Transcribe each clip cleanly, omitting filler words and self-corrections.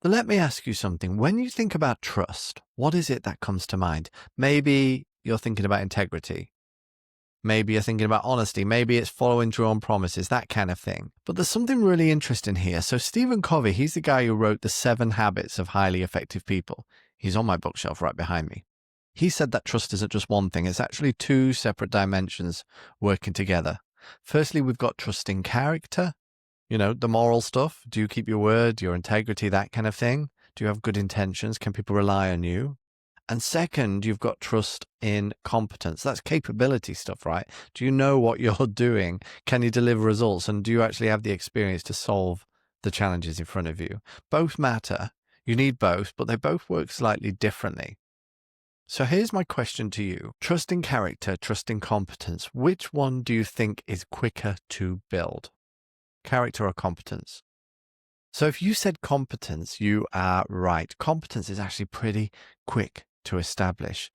But let me ask you something. When you think about trust, what is it that comes to mind? Maybe you're thinking about integrity. Maybe you're thinking about honesty. Maybe it's following through on promises, that kind of thing. But there's something really interesting here. So Stephen Covey, he's the guy who wrote The 7 Habits of Highly Effective People. He's on my bookshelf right behind me. He said that trust isn't just one thing. It's actually 2 separate dimensions working together. Firstly, we've got trust in character. The moral stuff. Do you keep your word, your integrity, that kind of thing? Do you have good intentions? Can people rely on you? And second, you've got trust in competence. That's capability stuff, right? Do you know what you're doing? Can you deliver results? And do you actually have the experience to solve the challenges in front of you? Both matter. You need both, but they both work slightly differently. So here's my question to you. Trust in character, trust in competence. Which one do you think is quicker to build? Character or competence? So if you said competence, you are right. Competence is actually pretty quick to establish.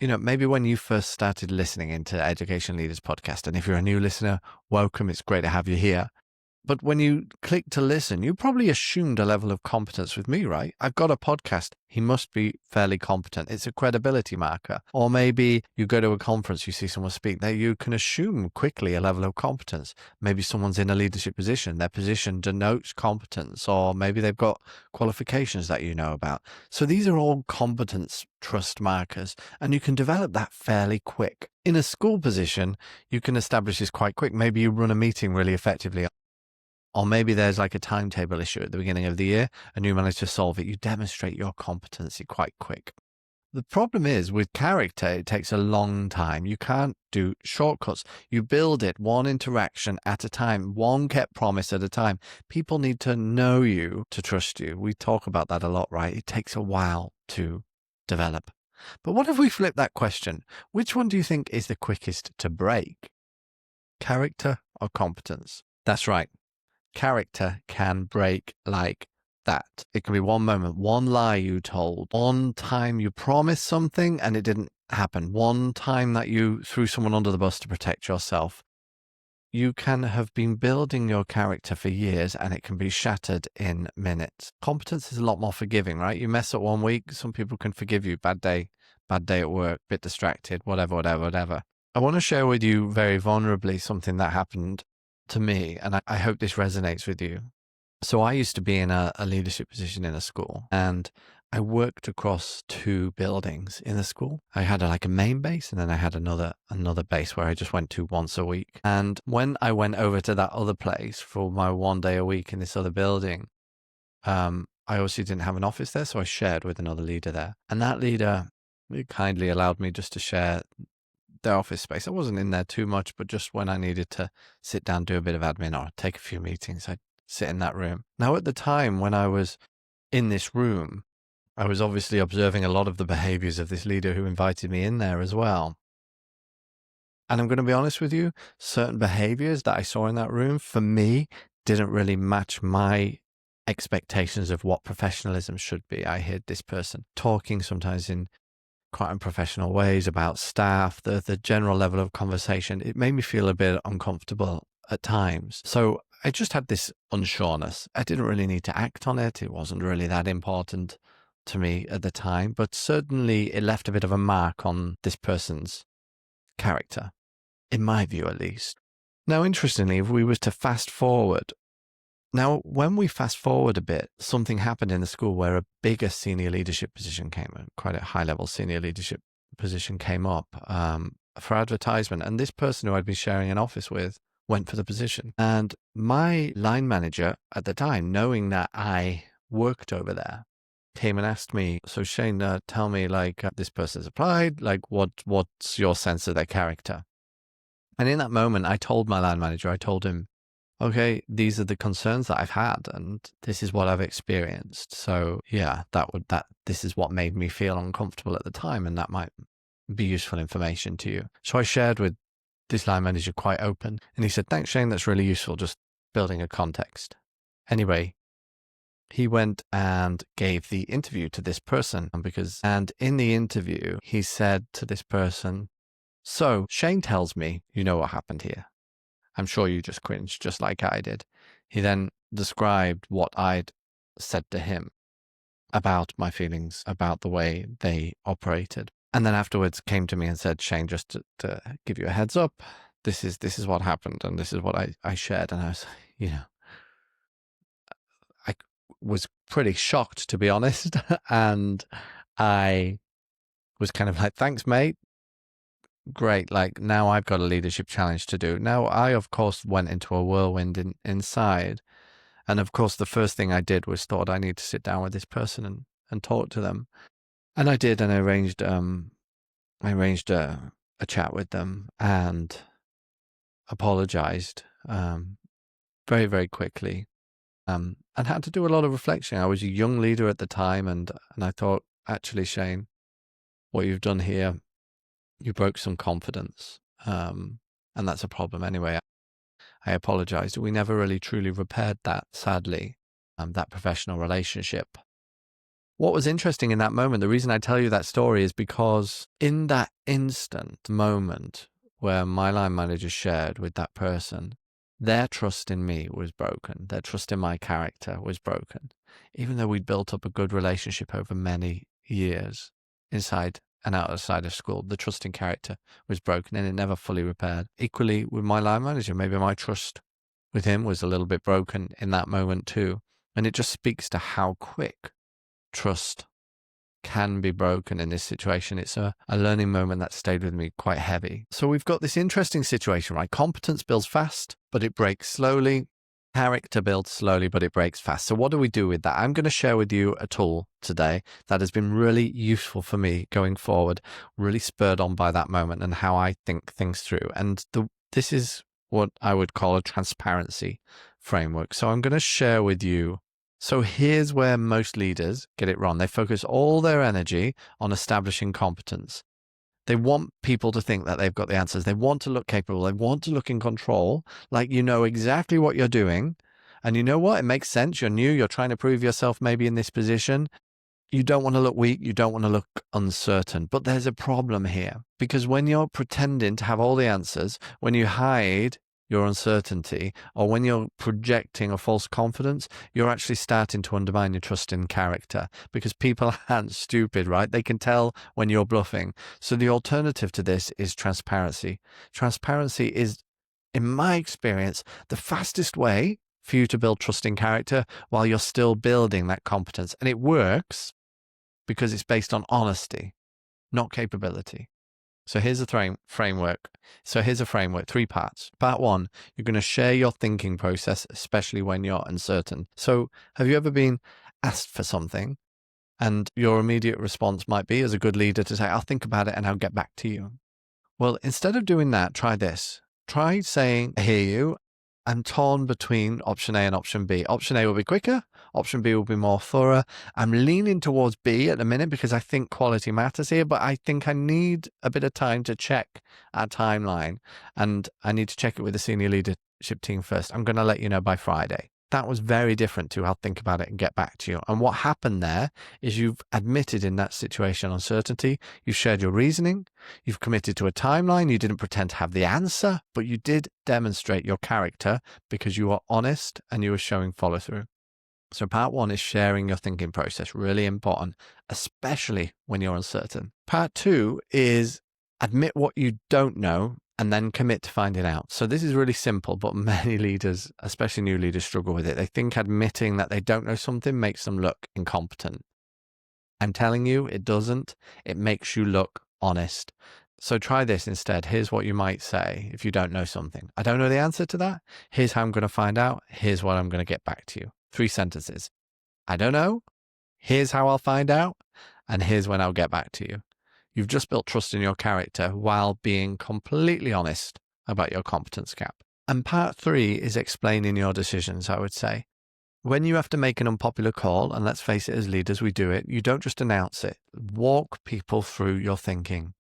Maybe when you first started listening into Education Leaders Podcast, and if you're a new listener, welcome. It's great to have you here. But when you clicked to listen, you probably assumed a level of competence with me, right? I've got a podcast. He must be fairly competent. It's a credibility marker. Or maybe you go to a conference, you see someone speak there, you can assume quickly a level of competence. Maybe someone's in a leadership position. Their position denotes competence, or maybe they've got qualifications that you know about. So these are all competence trust markers, and you can develop that fairly quick. In a school position, you can establish this quite quick. Maybe you run a meeting really effectively. Or maybe there's like a timetable issue at the beginning of the year and you manage to solve it. You demonstrate your competency quite quick. The problem is with character, it takes a long time. You can't do shortcuts. You build it one interaction at a time, one kept promise at a time. People need to know you to trust you. We talk about that a lot, right? It takes a while to develop. But what if we flip that question? Which one do you think is the quickest to break? Character or competence? That's right. Character can break like that. It can be one moment, one lie you told, one time you promised something and it didn't happen, one time that you threw someone under the bus to protect yourself. You can have been building your character for years and it can be shattered in minutes. Competence is a lot more forgiving, right? You mess up one week, some people can forgive you. Bad day at work, bit distracted, whatever. I want to share with you very vulnerably something that happened to me, and I hope this resonates with you. So I used to be in a leadership position in a school, and I worked across 2 buildings in the school. I had a main base, and then I had another base where I just went to once a week. And when I went over to that other place for my 1 day a week in this other building, I obviously didn't have an office there, so I shared with another leader there. And that leader kindly allowed me just to share their office space. I wasn't in there too much, but just when I needed to sit down, do a bit of admin or take a few meetings, I'd sit in that room. Now, at the time when I was in this room, I was obviously observing a lot of the behaviors of this leader who invited me in there as well. And I'm going to be honest with you, certain behaviors that I saw in that room, for me, didn't really match my expectations of what professionalism should be. I heard this person talking sometimes in quite unprofessional ways about staff, the general level of conversation. It made me feel a bit uncomfortable at times. So I just had this unsureness. I didn't really need to act on it. It wasn't really that important to me at the time, but certainly it left a bit of a mark on this person's character, in my view at least. Now, interestingly, if we were to fast forward, now, when we fast forward a bit, something happened in the school where a bigger senior leadership position quite a high-level senior leadership position came up for advertisement. And this person who I'd been sharing an office with went for the position. And my line manager at the time, knowing that I worked over there, came and asked me, so Shane, tell me, this person's applied, what's your sense of their character? And in that moment, I told my line manager, I told him, okay, these are the concerns that I've had and this is what I've experienced. So yeah, this is what made me feel uncomfortable at the time, and that might be useful information to you. So I shared with this line manager quite open, and he said, thanks, Shane, that's really useful, just building a context. Anyway, he went and gave the interview to this person, and in the interview, he said to this person, so Shane tells me you know what happened here. I'm sure you just cringed just like I did. He then described what I'd said to him about my feelings, about the way they operated. And then afterwards came to me and said, Shane, just to give you a heads up, this is what happened and this is what I shared. And I was, I was pretty shocked, to be honest. And I was kind of like, thanks, mate. Great. Like, now I've got a leadership challenge to do. Now, I, of course, went into a whirlwind inside. And of course, the first thing I did was thought I need to sit down with this person and talk to them. And I did, and I arranged a chat with them and apologized very, very quickly, and had to do a lot of reflection. I was a young leader at the time, and I thought, actually, Shane, what you've done here, you broke some confidence, and that's a problem anyway. I apologized. We never really truly repaired that, sadly, that professional relationship. What was interesting in that moment, the reason I tell you that story is because in that instant moment where my line manager shared with that person, their trust in me was broken. Their trust in my character was broken. Even though we'd built up a good relationship over many years inside and outside of school, the trust in character was broken and it never fully repaired. Equally with my line manager, maybe my trust with him was a little bit broken in that moment too. And it just speaks to how quick trust can be broken in this situation. It's a learning moment that stayed with me quite heavy. So we've got this interesting situation, right? Competence builds fast, but it breaks slowly. Character builds slowly, but it breaks fast. So what do we do with that? I'm going to share with you a tool today that has been really useful for me going forward, really spurred on by that moment and how I think things through. And this is what I would call a transparency framework. So I'm going to share with you. So here's where most leaders get it wrong. They focus all their energy on establishing competence. They want people to think that they've got the answers. They want to look capable. They want to look in control, like you know exactly what you're doing. And you know what? It makes sense. You're new. You're trying to prove yourself maybe in this position. You don't want to look weak. You don't want to look uncertain. But there's a problem here, because when you're pretending to have all the answers, when you hide your uncertainty, or when you're projecting a false confidence, you're actually starting to undermine your trust in character, because people aren't stupid, right? They can tell when you're bluffing. So the alternative to this is transparency. Transparency is, in my experience, the fastest way for you to build trust in character while you're still building that competence. And it works because it's based on honesty, not capability. So here's a framework. So here's a framework, 3 parts. Part 1, you're going to share your thinking process, especially when you're uncertain. So have you ever been asked for something and your immediate response might be, as a good leader, to say, I'll think about it and I'll get back to you? Well, instead of doing that, try this. Try saying, I hear you. I'm torn between option A and option B. Option A will be quicker. Option B will be more thorough. I'm leaning towards B at the minute because I think quality matters here, but I think I need a bit of time to check our timeline, and I need to check it with the senior leadership team first. I'm going to let you know by Friday. That was very different to I'll think about it and get back to you. And what happened there is you've admitted in that situation uncertainty. You've shared your reasoning. You've committed to a timeline. You didn't pretend to have the answer, but you did demonstrate your character because you were honest and you were showing follow through. So part 1 is sharing your thinking process. Really important, especially when you're uncertain. Part 2 is admit what you don't know and then commit to finding out. So this is really simple, but many leaders, especially new leaders, struggle with it. They think admitting that they don't know something makes them look incompetent. I'm telling you, it doesn't. It makes you look honest. So try this instead. Here's what you might say if you don't know something. I don't know the answer to that. Here's how I'm going to find out. Here's what I'm going to get back to you. 3 sentences. I don't know. Here's how I'll find out. And here's when I'll get back to you. You've just built trust in your character while being completely honest about your competence gap. And part 3 is explaining your decisions, I would say. When you have to make an unpopular call, and let's face it, as leaders, we do it, you don't just announce it. Walk people through your thinking.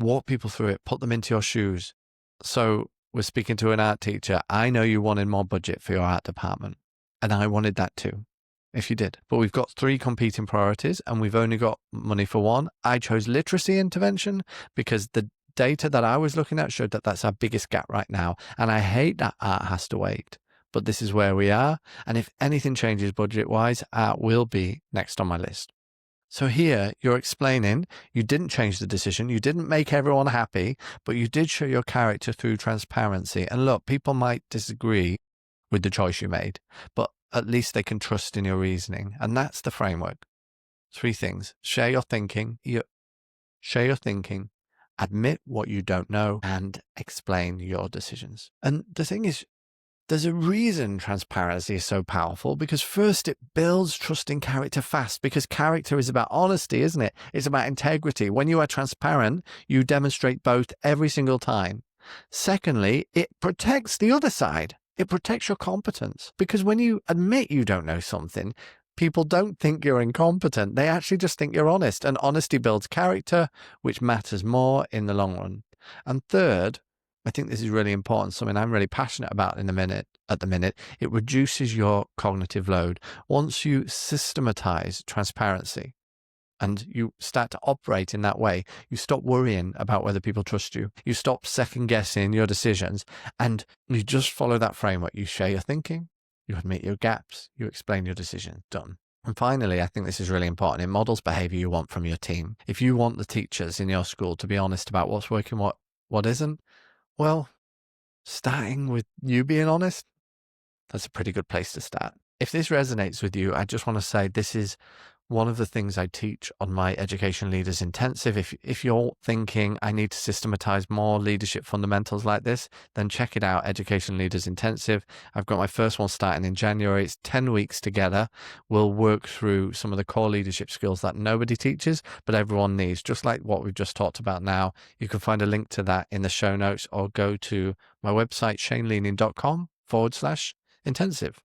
Walk people through it. Put them into your shoes. So we're speaking to an art teacher. I know you wanted more budget for your art department, and I wanted that too, if you did. But we've got 3 competing priorities and we've only got money for one. I chose literacy intervention because the data that I was looking at showed that that's our biggest gap right now. And I hate that art has to wait. but this is where we are. And if anything changes budget-wise, will be next on my list. So here you're explaining you didn't change the decision, you didn't make everyone happy, but you did show your character through transparency. And look, people might disagree with the choice you made, but at least they can trust in your reasoning. And that's the framework. 3 things: share your thinking, admit what you don't know, and explain your decisions. And the thing is, there's a reason transparency is so powerful, because first, it builds trust in character fast, because character is about honesty, isn't it? It's about integrity. When you are transparent, you demonstrate both every single time. Secondly, it protects the other side. It protects your competence, because when you admit you don't know something, people don't think you're incompetent. They actually just think you're honest, and honesty builds character, which matters more in the long run. And third, I think this is really important, something I'm really passionate about at the minute, it reduces your cognitive load. Once you systematize transparency and you start to operate in that way, you stop worrying about whether people trust you. You stop second guessing your decisions, and you just follow that framework. You share your thinking, you admit your gaps, you explain your decision. Done. And finally, I think this is really important. It models behavior you want from your team. If you want the teachers in your school to be honest about what's working, what isn't, well, starting with you being honest, that's a pretty good place to start. If this resonates with you, I just want to say this is one of the things I teach on my Education Leaders Intensive. If you're thinking I need to systematize more leadership fundamentals like this, then check it out, Education Leaders Intensive. I've got my first one starting in January. It's 10 weeks together. We'll work through some of the core leadership skills that nobody teaches, but everyone needs, just like what we've just talked about now. You can find a link to that in the show notes, or go to my website, shaneleaning.com/intensive.